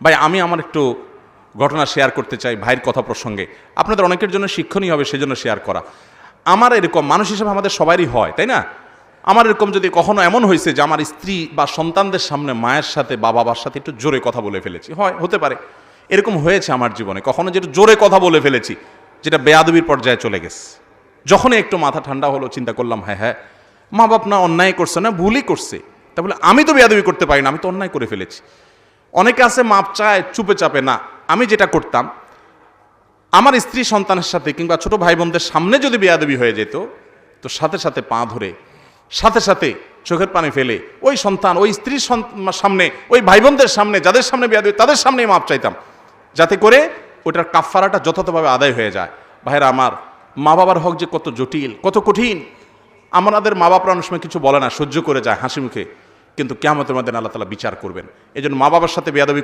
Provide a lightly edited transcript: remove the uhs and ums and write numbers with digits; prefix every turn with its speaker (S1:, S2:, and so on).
S1: ভাই আমি আমার একটু ঘটনা শেয়ার করতে চাই ভাইয়ের কথা প্রসঙ্গে, আপনাদের অনেকের জন্য শিক্ষণীয় হবে সেজন্য শেয়ার করা। আমার এরকম মানুষ হিসেবে আমাদের সবারই হয়, তাই না? আমার এরকম যদি কখনো এমন হয়েছে যে আমার স্ত্রী বা সন্তানদের সামনে মায়ের সাথে বা বাবার সাথে একটু জোরে কথা বলে ফেলেছি, হয়, হতে পারে, এরকম হয়েছে আমার জীবনে কখনো, যেটা জোরে কথা বলে ফেলেছি যেটা বেয়াদবির পর্যায়ে চলে গেছে। যখনই একটু মাথা ঠান্ডা হলো চিন্তা করলাম হ্যাঁ মা বাপ না অন্যায় করছে, না ভুলই করছে, তা বলে আমি তো বেয়াদবি করতে পারি না, আমি তো অন্যায় করে ফেলেছি। অনেকে আছে মাপ চায় চুপে চাপে না। আমি যেটা করতাম, আমার স্ত্রী সন্তানের সাথে কিংবা ছোট ভাই বোনদের সামনে যদি বেয়াদবি হয়ে যেত তো সাথে সাথে পা ধরে সাথে সাথে চোখের পানি ফেলে ওই সন্তান ওই স্ত্রীর সামনে ওই ভাই বোনদের সামনে যাদের সামনে বেয়াদবি তাদের সামনেই মাপ চাইতাম, যাতে করে ওটার কাফফারাটা যথাযথভাবে আদায় হয়ে যায়। ভাইরা আমার, মা বাবার হক যে কত জটিল, কত কঠিন। আমাদের মা বাপরা অনেক সময় কিছু বলে না, সহ্য করে যায় হাসি মুখে, কিন্তু কিয়ামতের মধ্যে আল্লাহ তাআলা বিচার করবেন। এই জন্য মা বাবার সাথে বেয়াদবি